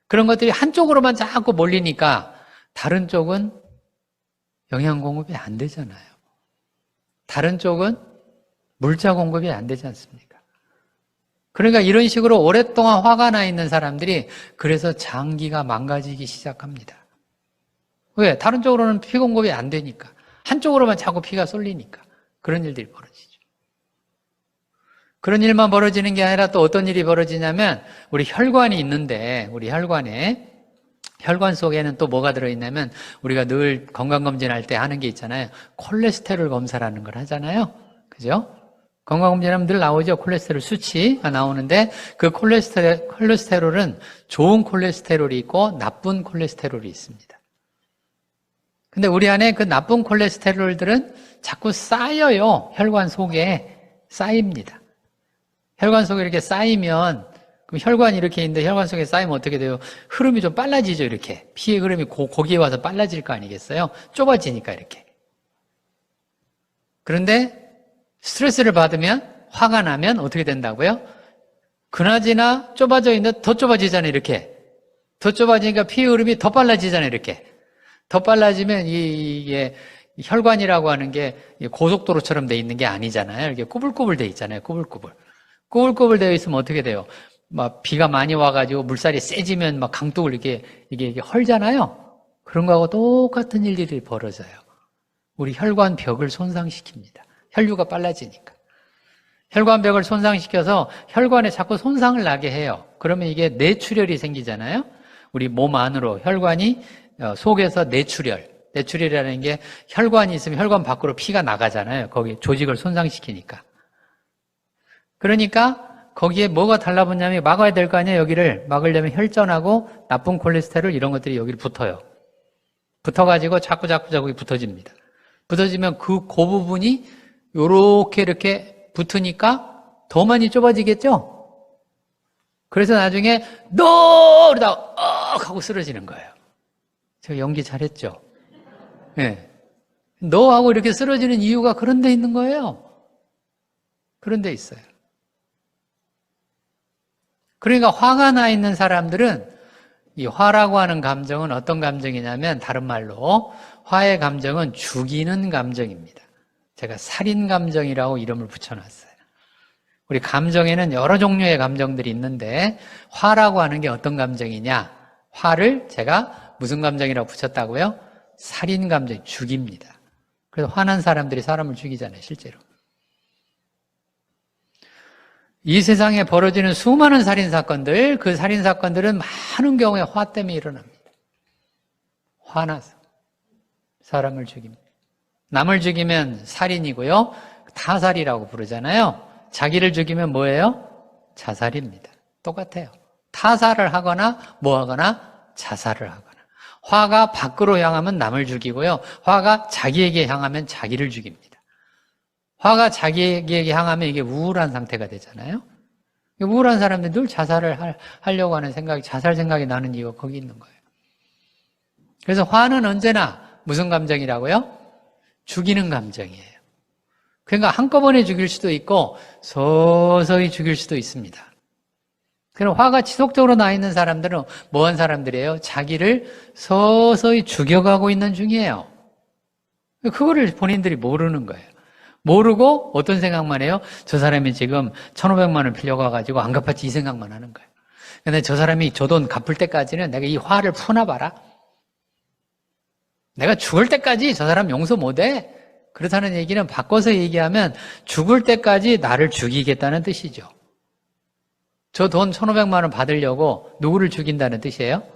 그런 것들이 한쪽으로만 자꾸 몰리니까 다른 쪽은 영양 공급이 안 되잖아요. 다른 쪽은 물자 공급이 안 되지 않습니까? 그러니까 이런 식으로 오랫동안 화가 나 있는 사람들이 그래서 장기가 망가지기 시작합니다. 왜? 다른 쪽으로는 피 공급이 안 되니까. 한쪽으로만 자꾸 피가 쏠리니까. 그런 일들이 벌어지죠. 그런 일만 벌어지는 게 아니라 또 어떤 일이 벌어지냐면 우리 혈관이 있는데 우리 혈관 속에는 또 뭐가 들어있냐면 우리가 늘 건강검진할 때 하는 게 있잖아요. 콜레스테롤 검사라는 걸 하잖아요. 그죠? 건강검진하면 늘 나오죠. 콜레스테롤 수치가 나오는데 그 콜레스테롤은 좋은 콜레스테롤이 있고 나쁜 콜레스테롤이 있습니다. 근데 우리 안에 그 나쁜 콜레스테롤들은 자꾸 쌓여요. 혈관 속에 쌓입니다. 혈관 속에 이렇게 쌓이면 그럼 혈관이 이렇게 있는데 혈관 속에 쌓이면 어떻게 돼요? 흐름이 좀 빨라지죠. 이렇게 피의 흐름이 거기에 와서 빨라질 거 아니겠어요? 좁아지니까 이렇게. 그런데 스트레스를 받으면 화가 나면 어떻게 된다고요? 그나저나 좁아져 있는데 더 좁아지잖아요. 이렇게 더 좁아지니까 피의 흐름이 더 빨라지잖아요. 이렇게 더 빨라지면 이게 혈관이라고 하는 게 고속도로처럼 돼 있는 게 아니잖아요. 이렇게 꾸불꾸불 돼 있잖아요. 꾸불꾸불. 꾸불꾸불 되어 있으면 어떻게 돼요? 막 비가 많이 와가지고 물살이 세지면 막 강둑을 이게 헐잖아요. 그런 거하고 똑같은 일들이 벌어져요. 우리 혈관벽을 손상시킵니다. 혈류가 빨라지니까. 혈관벽을 손상시켜서 혈관에 자꾸 손상을 나게 해요. 그러면 이게 뇌출혈이 생기잖아요. 우리 몸 안으로 혈관이 속에서 뇌출혈이라는 게 혈관이 있으면 혈관 밖으로 피가 나가잖아요. 거기 조직을 손상시키니까. 그러니까 거기에 뭐가 달라붙냐면 막아야 될 거 아니에요. 여기를 막으려면 혈전하고 나쁜 콜레스테롤 이런 것들이 여기를 붙어요. 붙어가지고 자꾸 붙어집니다. 붙어지면 그 부분이 요렇게 이렇게 붙으니까 더 많이 좁아지겠죠? 그래서 나중에 너! 그러다가 하고 쓰러지는 거예요. 제가 연기 잘했죠? 네. 너 하고 이렇게 쓰러지는 이유가 그런 데 있는 거예요. 그런 데 있어요. 그러니까 화가 나 있는 사람들은 이 화라고 하는 감정은 어떤 감정이냐면 다른 말로 화의 감정은 죽이는 감정입니다. 제가 살인 감정이라고 이름을 붙여놨어요. 우리 감정에는 여러 종류의 감정들이 있는데 화라고 하는 게 어떤 감정이냐? 화를 제가 무슨 감정이라고 붙였다고요? 살인 감정, 죽입니다. 그래서 화난 사람들이 사람을 죽이잖아요, 실제로. 이 세상에 벌어지는 수많은 살인사건들, 그 살인사건들은 많은 경우에 화 때문에 일어납니다. 화나서 사람을 죽입니다. 남을 죽이면 살인이고요. 타살이라고 부르잖아요. 자기를 죽이면 뭐예요? 자살입니다. 똑같아요. 타살을 하거나 뭐 하거나 자살을 하거나. 화가 밖으로 향하면 남을 죽이고요. 화가 자기에게 향하면 자기를 죽입니다. 화가 자기에게 향하면 이게 우울한 상태가 되잖아요. 우울한 사람들이 늘 자살을 하려고 하는 생각이, 자살 생각이 나는 이유가 거기 있는 거예요. 그래서 화는 언제나 무슨 감정이라고요? 죽이는 감정이에요. 그러니까 한꺼번에 죽일 수도 있고 서서히 죽일 수도 있습니다. 그럼 화가 지속적으로 나 있는 사람들은 뭐한 사람들이에요? 자기를 서서히 죽여가고 있는 중이에요. 그거를 본인들이 모르는 거예요. 모르고 어떤 생각만 해요? 저 사람이 지금 1,500만 원 빌려가가지고 안 갚았지 이 생각만 하는 거예요. 근데 저 사람이 저 돈 갚을 때까지는 내가 이 화를 푸나봐라. 내가 죽을 때까지 저 사람 용서 못해. 그렇다는 얘기는 바꿔서 얘기하면 죽을 때까지 나를 죽이겠다는 뜻이죠. 저 돈 1,500만 원 받으려고 누구를 죽인다는 뜻이에요?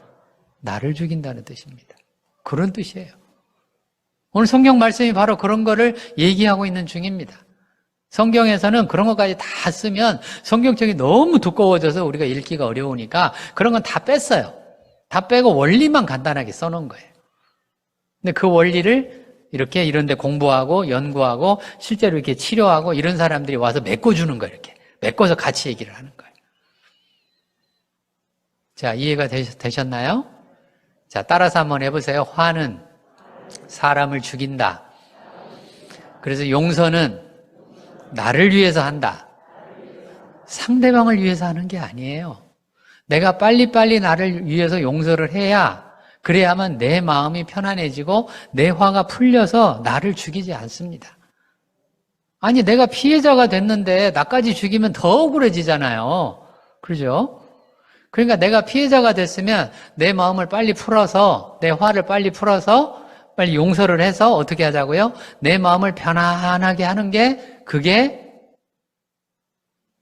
나를 죽인다는 뜻입니다. 그런 뜻이에요. 오늘 성경 말씀이 바로 그런 거를 얘기하고 있는 중입니다. 성경에서는 그런 것까지 다 쓰면 성경책이 너무 두꺼워져서 우리가 읽기가 어려우니까 그런 건 다 뺐어요. 다 빼고 원리만 간단하게 써놓은 거예요. 근데 그 원리를 이렇게 이런 데 공부하고 연구하고 실제로 이렇게 치료하고 이런 사람들이 와서 메꿔주는 거예요. 이렇게 메꿔서 같이 얘기를 하는 거예요. 자, 이해가 되셨나요? 자, 따라서 한번 해보세요. 화는 사람을 죽인다. 그래서 용서는 나를 위해서 한다. 상대방을 위해서 하는 게 아니에요. 내가 빨리빨리 나를 위해서 용서를 해야, 그래야만 내 마음이 편안해지고 내 화가 풀려서 나를 죽이지 않습니다. 아니, 내가 피해자가 됐는데 나까지 죽이면 더 억울해지잖아요. 그러죠? 그러니까 내가 피해자가 됐으면 내 마음을 빨리 풀어서, 내 화를 빨리 풀어서 빨리 용서를 해서 어떻게 하자고요? 내 마음을 편안하게 하는 게, 그게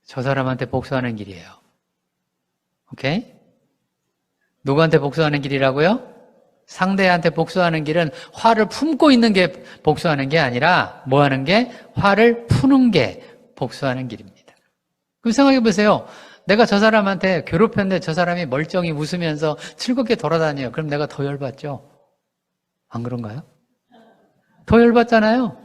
저 사람한테 복수하는 길이에요. 오케이? 누구한테 복수하는 길이라고요? 상대한테 복수하는 길은 화를 품고 있는 게 복수하는 게 아니라 뭐 하는 게? 화를 푸는 게 복수하는 길입니다. 그럼 생각해 보세요. 내가 저 사람한테 괴롭혔는데 저 사람이 멀쩡히 웃으면서 즐겁게 돌아다녀요. 그럼 내가 더 열받죠? 안 그런가요? 더 열받잖아요.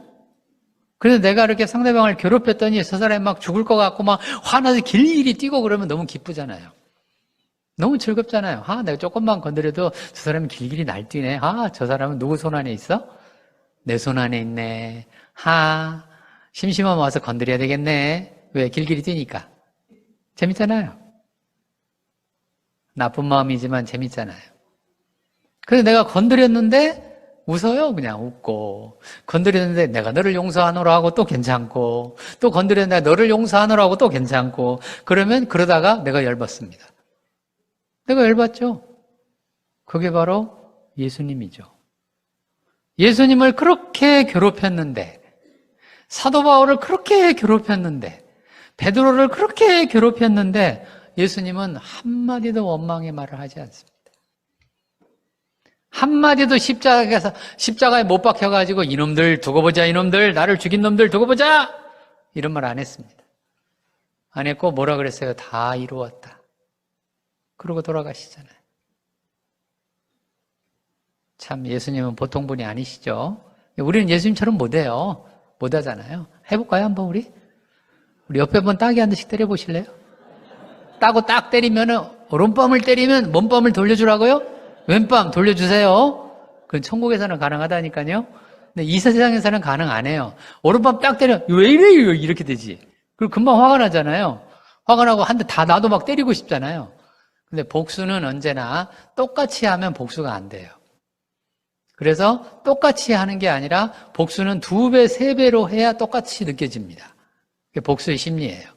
그래서 내가 이렇게 상대방을 괴롭혔더니 저 사람이 막 죽을 것 같고 막 화나서 길길이 뛰고 그러면 너무 기쁘잖아요. 너무 즐겁잖아요. 내가 조금만 건드려도 저 사람이 길길이 날뛰네. 저 사람은 누구 손 안에 있어? 내 손 안에 있네. 심심하면 와서 건드려야 되겠네. 왜? 길길이 뛰니까. 재밌잖아요. 나쁜 마음이지만 재밌잖아요. 그래서 내가 건드렸는데 웃어요. 그냥 웃고. 건드렸는데 내가 너를 용서하노라 하고 또 괜찮고, 또 건드렸는데 너를 용서하노라 하고 또 괜찮고, 그러면 그러다가 내가 열받습니다. 내가 열받죠. 그게 바로 예수님이죠. 예수님을 그렇게 괴롭혔는데, 사도 바울을 그렇게 괴롭혔는데, 베드로를 그렇게 괴롭혔는데, 예수님은 한마디도 원망의 말을 하지 않습니다. 한마디도 십자가에 못 박혀가지고 이놈들 두고 보자, 이놈들, 나를 죽인 놈들 두고 보자! 이런 말 안 했습니다. 안 했고 뭐라 그랬어요? 다 이루었다. 그러고 돌아가시잖아요. 참 예수님은 보통 분이 아니시죠. 우리는 예수님처럼 못해요. 못하잖아요. 해볼까요 한번 우리? 우리 옆에 한번 따기 한 대씩 때려보실래요? 따고 딱 때리면 오른밤을 때리면 몸밤을 돌려주라고요? 왼밤 돌려주세요. 그건 천국에서는 가능하다니까요. 근데 이 세상에서는 가능 안 해요. 오른밤 딱 때려 왜 이래요? 이렇게 되지. 그리고 금방 화가 나잖아요. 화가 나고 한 대 다 나도 막 때리고 싶잖아요. 근데 복수는 언제나 똑같이 하면 복수가 안 돼요. 그래서 똑같이 하는 게 아니라 복수는 2배, 3배로 해야 똑같이 느껴집니다. 그게 복수의 심리예요.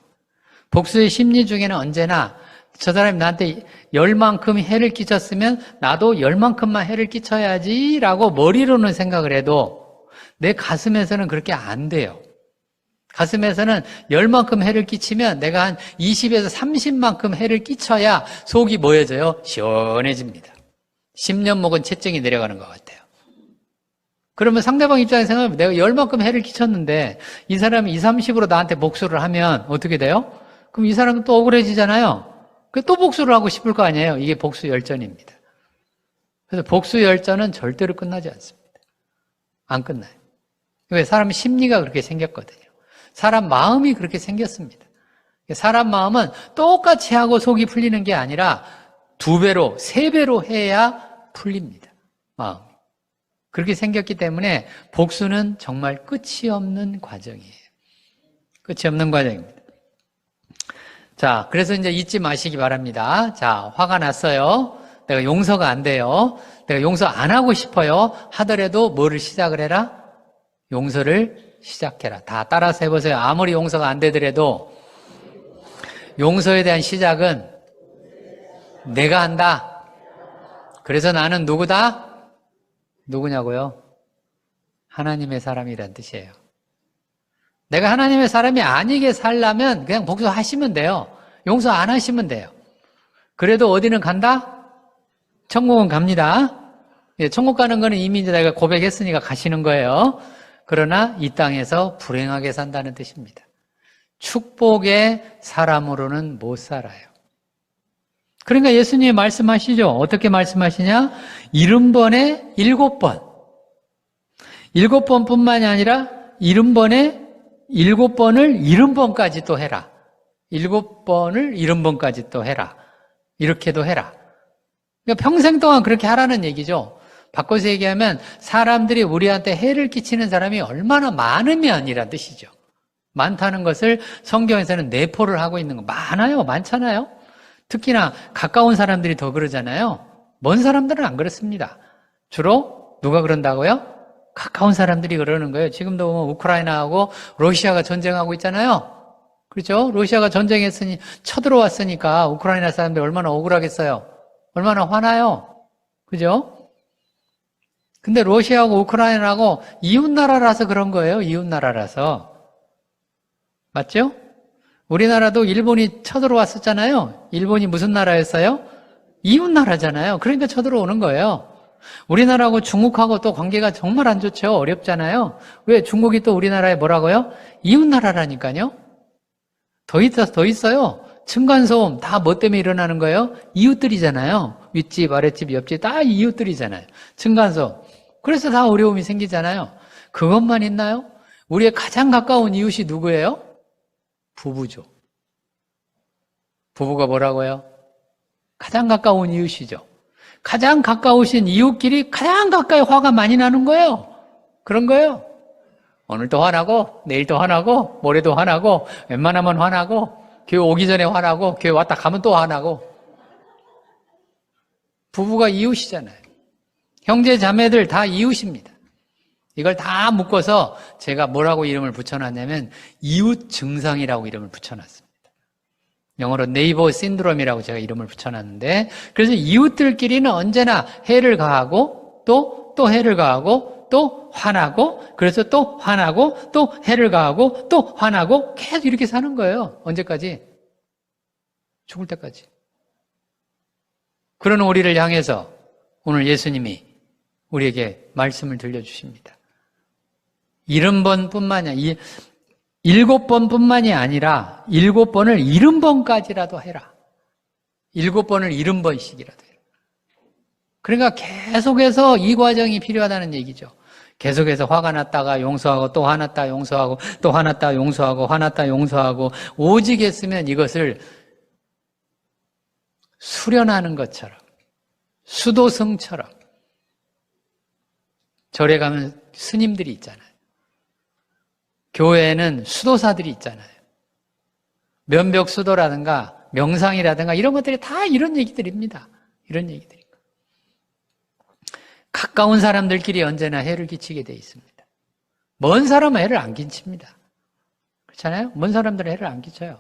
복수의 심리 중에는 언제나 저 사람이 나한테 10만큼 해를 끼쳤으면 나도 10만큼만 해를 끼쳐야지라고 머리로는 생각을 해도 내 가슴에서는 그렇게 안 돼요. 가슴에서는 10만큼 해를 끼치면 내가 한 20에서 30만큼 해를 끼쳐야 속이 뭐해져요? 시원해집니다. 10년 먹은 채증이 내려가는 것 같아요. 그러면 상대방 입장에서 생각하면 내가 10만큼 해를 끼쳤는데 이 사람이 20, 30으로 나한테 복수를 하면 어떻게 돼요? 그럼 이 사람은 또 억울해지잖아요. 또 복수를 하고 싶을 거 아니에요. 이게 복수 열전입니다. 그래서 복수 열전은 절대로 끝나지 않습니다. 안 끝나요. 왜? 사람 심리가 그렇게 생겼거든요. 사람 마음이 그렇게 생겼습니다. 사람 마음은 똑같이 하고 속이 풀리는 게 아니라 2배로, 3배로 해야 풀립니다. 마음이. 그렇게 생겼기 때문에 복수는 정말 끝이 없는 과정이에요. 끝이 없는 과정입니다. 자, 그래서 이제 잊지 마시기 바랍니다. 자, 화가 났어요. 내가 용서가 안 돼요. 내가 용서 안 하고 싶어요. 하더라도 뭐를 시작을 해라? 용서를 시작해라. 다 따라서 해보세요. 아무리 용서가 안 되더라도 용서에 대한 시작은 내가 한다. 그래서 나는 누구다? 누구냐고요? 하나님의 사람이란 뜻이에요. 내가 하나님의 사람이 아니게 살려면 그냥 복수하시면 돼요. 용서 안 하시면 돼요. 그래도 어디는 간다? 천국은 갑니다. 천국 가는 거는 이미 이제 내가 고백했으니까 가시는 거예요. 그러나 이 땅에서 불행하게 산다는 뜻입니다. 축복의 사람으로는 못 살아요. 그러니까 예수님이 말씀하시죠. 어떻게 말씀하시냐? 70번에 7번. 7번뿐만이 아니라 70번에 7번을 70번까지 또 해라. 7번을 70번까지 또 해라. 이렇게도 해라. 그러니까 평생 동안 그렇게 하라는 얘기죠. 바꿔서 얘기하면 사람들이 우리한테 해를 끼치는 사람이 얼마나 많으면이란 뜻이죠. 많다는 것을 성경에서는 내포를 하고 있는 거 많아요. 많잖아요. 특히나 가까운 사람들이 더 그러잖아요. 먼 사람들은 안 그렇습니다. 주로 누가 그런다고요? 가까운 사람들이 그러는 거예요. 지금도 보면 우크라이나하고 러시아가 전쟁하고 있잖아요. 그렇죠? 러시아가 전쟁했으니 쳐들어왔으니까 우크라이나 사람들이 얼마나 억울하겠어요. 얼마나 화나요. 그죠? 근데 러시아하고 우크라이나하고 이웃나라라서 그런 거예요. 이웃나라라서. 맞죠? 우리나라도 일본이 쳐들어왔었잖아요. 일본이 무슨 나라였어요? 이웃나라잖아요. 그러니까 쳐들어오는 거예요. 우리나라하고 중국하고 또 관계가 정말 안 좋죠. 어렵잖아요. 왜? 중국이 또 우리나라에 뭐라고요? 이웃나라라니까요. 더 있어요. 층간소음 다 뭐 때문에 일어나는 거예요? 이웃들이잖아요. 윗집, 아랫집, 옆집 다 이웃들이잖아요. 층간소음. 그래서 다 어려움이 생기잖아요. 그것만 있나요? 우리의 가장 가까운 이웃이 누구예요? 부부죠. 부부가 뭐라고요? 가장 가까운 이웃이죠. 가장 가까우신 이웃끼리 가장 가까이 화가 많이 나는 거예요. 그런 거예요. 오늘도 화나고 내일도 화나고 모레도 화나고 웬만하면 화나고 교회 오기 전에 화나고 교회 왔다 가면 또 화나고. 부부가 이웃이잖아요. 형제 자매들 다 이웃입니다. 이걸 다 묶어서 제가 뭐라고 이름을 붙여놨냐면 이웃 증상이라고 이름을 붙여놨습니다. 영어로 네이버 신드롬이라고 제가 이름을 붙여놨는데, 그래서 이웃들끼리는 언제나 해를 가하고 또 해를 가하고 또 화나고, 그래서 또 화나고 또 해를 가하고 또 화나고 계속 이렇게 사는 거예요. 언제까지? 죽을 때까지. 그런 우리를 향해서 오늘 예수님이 우리에게 말씀을 들려주십니다. 70번뿐만이 아니라 7번뿐만이 아니라 7번을 70번까지라도 해라. 7번을 70번씩이라도 해라. 그러니까 계속해서 이 과정이 필요하다는 얘기죠. 계속해서 화가 났다가 용서하고 또 화났다 용서하고 또 화났다 용서하고 화났다 용서하고, 오직 했으면 이것을 수련하는 것처럼, 수도승처럼. 절에 가면 스님들이 있잖아요. 교회에는 수도사들이 있잖아요. 면벽수도라든가 명상이라든가 이런 것들이 다 이런 얘기들입니다. 이런 얘기들이. 가까운 사람들끼리 언제나 해를 끼치게 돼 있습니다. 먼 사람은 해를 안 끼칩니다. 그렇잖아요? 먼 사람들은 해를 안 끼쳐요.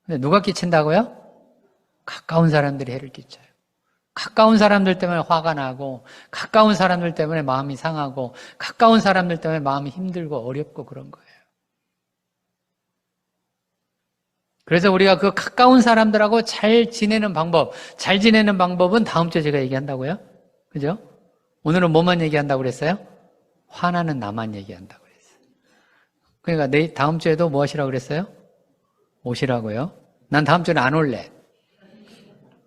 근데 누가 끼친다고요? 가까운 사람들이 해를 끼쳐요. 가까운 사람들 때문에 화가 나고, 가까운 사람들 때문에 마음이 상하고, 가까운 사람들 때문에 마음이 힘들고 어렵고 그런 거예요. 그래서 우리가 그 가까운 사람들하고 잘 지내는 방법은 다음 주에 제가 얘기한다고요? 그죠? 오늘은 뭐만 얘기한다고 그랬어요? 화나는 나만 얘기한다고 그랬어요. 그러니까 다음 주에도 뭐 하시라고 그랬어요? 오시라고요? 난 다음 주에는 안 올래.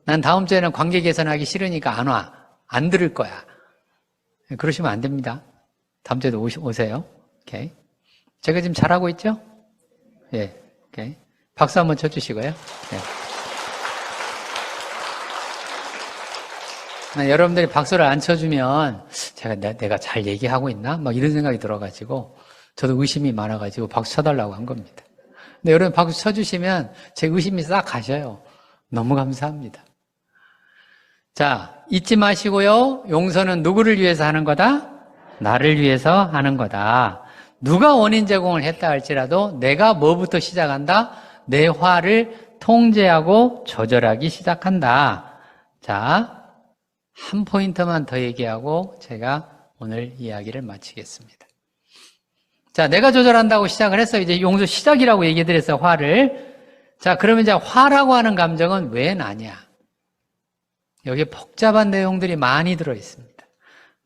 난 다음 주에는 관계 개선하기 싫으니까 안 와. 안 들을 거야. 그러시면 안 됩니다. 다음 주에도 오세요. 오케이. 제가 지금 잘하고 있죠? 예. 오케이. 박수 한번 쳐주시고요. 예. 여러분들이 박수를 안 쳐주면 내가 잘 얘기하고 있나? 막 이런 생각이 들어가지고 저도 의심이 많아가지고 박수 쳐달라고 한 겁니다. 근데 여러분 박수 쳐주시면 제 의심이 싹 가셔요. 너무 감사합니다. 자, 잊지 마시고요. 용서는 누구를 위해서 하는 거다? 나를 위해서 하는 거다. 누가 원인 제공을 했다 할지라도 내가 뭐부터 시작한다? 내 화를 통제하고 조절하기 시작한다. 자, 한 포인트만 더 얘기하고 제가 오늘 이야기를 마치겠습니다. 자, 내가 조절한다고 시작을 했어요. 이제 용서 시작이라고 얘기해드렸어요, 화를. 자, 그러면 이제 화라고 하는 감정은 왜 나냐? 여기에 복잡한 내용들이 많이 들어있습니다.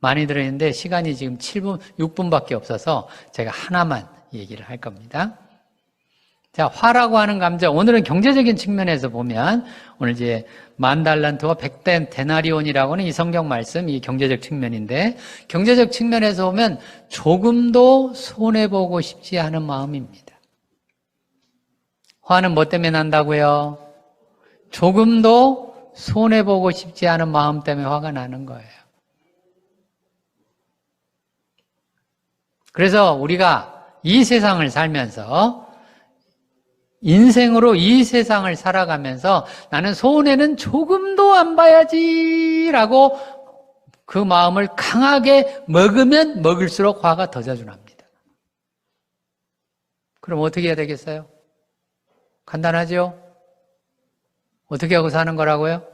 많이 들어있는데 시간이 지금 6분밖에 없어서 제가 하나만 얘기를 할 겁니다. 자, 화라고 하는 감정. 오늘은 경제적인 측면에서 보면 오늘 이제 10,000달란트와 100데나리온이라고 하는 이 성경 말씀, 이 경제적 측면인데, 경제적 측면에서 보면 조금도 손해보고 싶지 않은 마음입니다. 화는 뭐 때문에 난다고요? 조금도 손해보고 싶지 않은 마음 때문에 화가 나는 거예요. 그래서 우리가 이 세상을 살면서, 인생으로 이 세상을 살아가면서 나는 손해는 조금도 안 봐야지라고 그 마음을 강하게 먹으면 먹을수록 화가 더 자주 납니다. 그럼 어떻게 해야 되겠어요? 간단하죠? 어떻게 하고 사는 거라고요?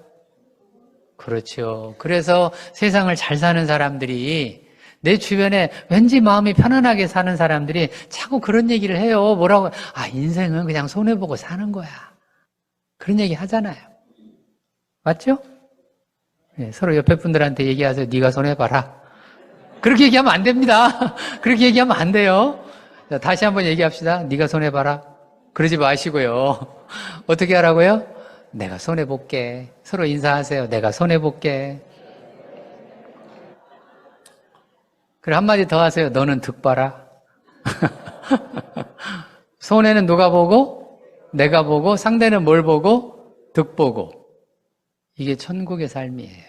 그렇죠. 그래서 세상을 잘 사는 사람들이, 내 주변에 왠지 마음이 편안하게 사는 사람들이 자꾸 그런 얘기를 해요. 뭐라고? 인생은 그냥 손해보고 사는 거야. 그런 얘기 하잖아요. 맞죠? 네, 서로 옆에 분들한테 얘기하세요. 네가 손해봐라. 그렇게 얘기하면 안 됩니다. 그렇게 얘기하면 안 돼요. 자, 다시 한번 얘기합시다. 네가 손해봐라. 그러지 마시고요. 어떻게 하라고요? 내가 손해볼게. 서로 인사하세요. 내가 손해볼게. 그래, 한마디 더 하세요. 너는 득 봐라. 손해는 누가 보고? 내가 보고. 상대는 뭘 보고? 득 보고. 이게 천국의 삶이에요.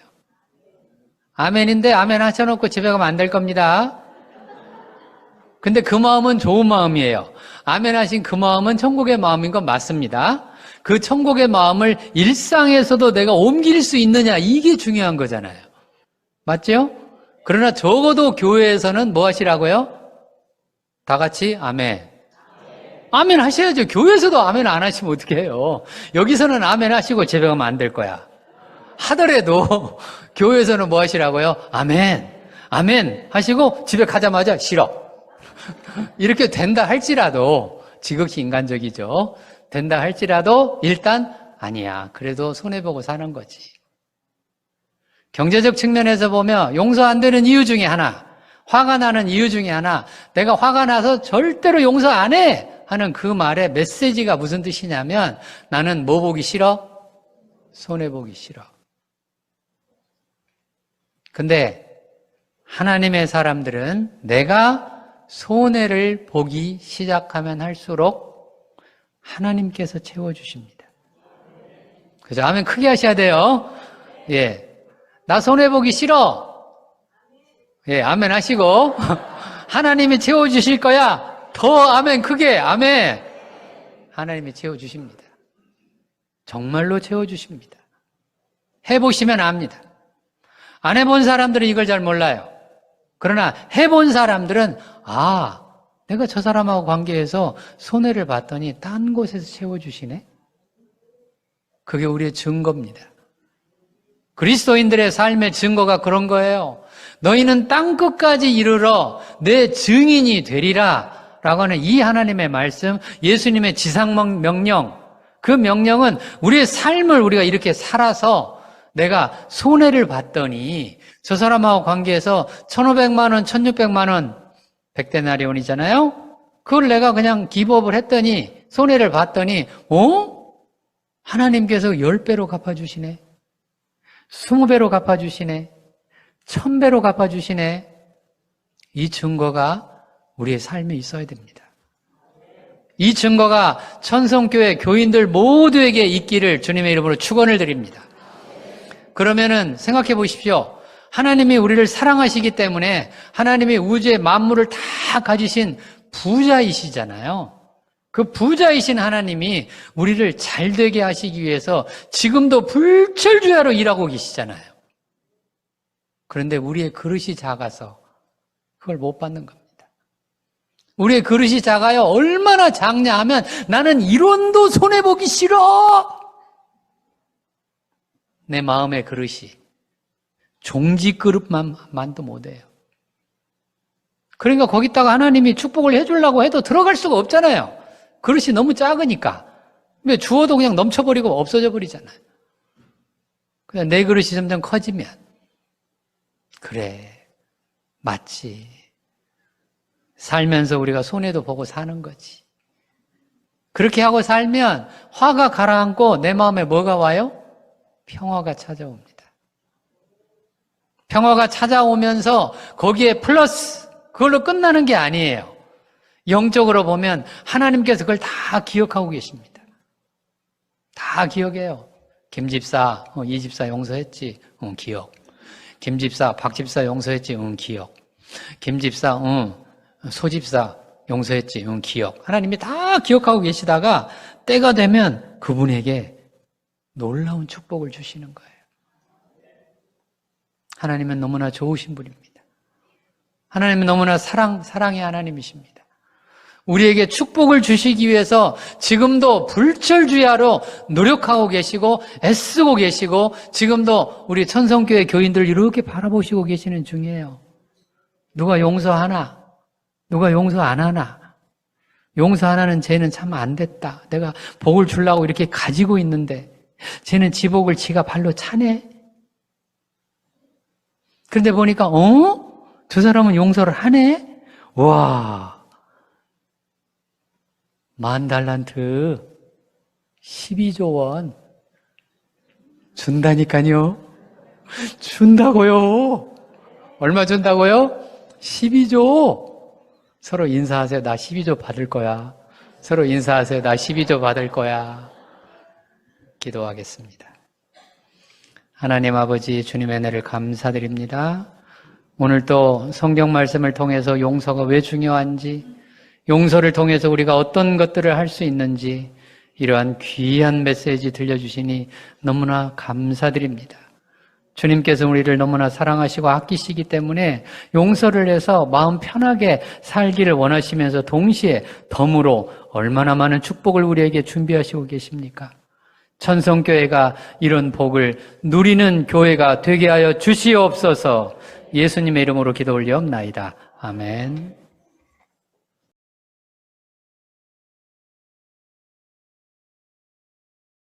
아멘인데 아멘 하셔놓고 집에 가면 안 될 겁니다. 근데 그 마음은 좋은 마음이에요. 아멘 하신 그 마음은 천국의 마음인 건 맞습니다. 그 천국의 마음을 일상에서도 내가 옮길 수 있느냐, 이게 중요한 거잖아요. 맞죠? 그러나 적어도 교회에서는 뭐 하시라고요? 다 같이 아멘. 아멘 하셔야죠. 교회에서도 아멘 안 하시면 어떻게 해요? 여기서는 아멘 하시고 집에 가면 안 될 거야. 하더라도 교회에서는 뭐 하시라고요? 아멘. 아멘 하시고 집에 가자마자 싫어. 이렇게 된다 할지라도 지극히 인간적이죠. 된다 할지라도 일단 아니야. 그래도 손해보고 사는 거지. 경제적 측면에서 보면 용서 안 되는 이유 중에 하나, 화가 나는 이유 중에 하나, 내가 화가 나서 절대로 용서 안 해! 하는 그 말의 메시지가 무슨 뜻이냐면 나는 뭐 보기 싫어? 손해보기 싫어. 근데 하나님의 사람들은 내가 손해를 보기 시작하면 할수록 하나님께서 채워주십니다. 그죠? 아멘 크게 하셔야 돼요. 예. 나 손해보기 싫어. 예, 아멘 하시고. 하나님이 채워주실 거야. 더 아멘 크게. 아멘. 하나님이 채워주십니다. 정말로 채워주십니다. 해보시면 압니다. 안 해본 사람들은 이걸 잘 몰라요. 그러나 해본 사람들은 내가 저 사람하고 관계해서 손해를 봤더니 딴 곳에서 채워주시네. 그게 우리의 증거입니다. 그리스도인들의 삶의 증거가 그런 거예요. 너희는 땅끝까지 이르러 내 증인이 되리라 라고 하는 이 하나님의 말씀, 예수님의 지상명령, 그 명령은 우리의 삶을 우리가 이렇게 살아서 내가 손해를 봤더니 저 사람하고 관계해서 1,500만 원, 1,600만 원 100데나리온이잖아요. 그걸 내가 그냥 기부업을 했더니 손해를 봤더니 하나님께서 10배로 갚아주시네. 20배로 갚아주시네. 1000배로 갚아주시네. 이 증거가 우리의 삶에 있어야 됩니다. 이 증거가 천성교회 교인들 모두에게 있기를 주님의 이름으로 축원을 드립니다. 그러면은 생각해 보십시오. 하나님이 우리를 사랑하시기 때문에 하나님이 우주의 만물을 다 가지신 부자이시잖아요. 그 부자이신 하나님이 우리를 잘되게 하시기 위해서 지금도 불철주야로 일하고 계시잖아요. 그런데 우리의 그릇이 작아서 그걸 못 받는 겁니다. 우리의 그릇이 작아요. 얼마나 작냐 하면 나는 1원도 손해보기 싫어. 내 마음의 그릇이 종지 그릇만도 못해요. 그러니까 거기다가 하나님이 축복을 해주려고 해도 들어갈 수가 없잖아요. 그릇이 너무 작으니까. 왜 주어도 그냥 넘쳐버리고 없어져 버리잖아요. 그냥 내 그릇이 점점 커지면 그래, 맞지. 살면서 우리가 손해도 보고 사는 거지. 그렇게 하고 살면 화가 가라앉고 내 마음에 뭐가 와요? 평화가 찾아옵니다. 평화가 찾아오면서 거기에 플러스, 그걸로 끝나는 게 아니에요. 영적으로 보면 하나님께서 그걸 다 기억하고 계십니다. 다 기억해요. 김 집사, 이 집사 용서했지? 기억. 김 집사, 박 집사 용서했지? 기억. 김 집사, 소 집사 용서했지? 기억. 하나님이 다 기억하고 계시다가 때가 되면 그분에게 놀라운 축복을 주시는 거예요. 하나님은 너무나 좋으신 분입니다. 하나님은 너무나 사랑의 하나님이십니다. 우리에게 축복을 주시기 위해서 지금도 불철주야로 노력하고 계시고 애쓰고 계시고 지금도 우리 천성교회 교인들을 이렇게 바라보시고 계시는 중이에요. 누가 용서하나? 누가 용서 안 하나? 용서 안 하는 쟤는 참 안 됐다. 내가 복을 주려고 이렇게 가지고 있는데 쟤는 지복을 지가 발로 차네? 그런데 보니까 저 사람은 용서를 하네? 와, 10,000달란트 12조 원 준다니까요. 준다고요. 얼마 준다고요? 12조. 서로 인사하세요. 나 12조 받을 거야. 서로 인사하세요. 나 12조 받을 거야. 기도하겠습니다. 하나님 아버지, 주님의 은혜를 감사드립니다. 오늘 또 성경 말씀을 통해서 용서가 왜 중요한지, 용서를 통해서 우리가 어떤 것들을 할 수 있는지 이러한 귀한 메시지 들려주시니 너무나 감사드립니다. 주님께서 우리를 너무나 사랑하시고 아끼시기 때문에 용서를 해서 마음 편하게 살기를 원하시면서 동시에 덤으로 얼마나 많은 축복을 우리에게 준비하시고 계십니까? 천성교회가 이런 복을 누리는 교회가 되게 하여 주시옵소서. 예수님의 이름으로 기도 올리옵나이다. 아멘.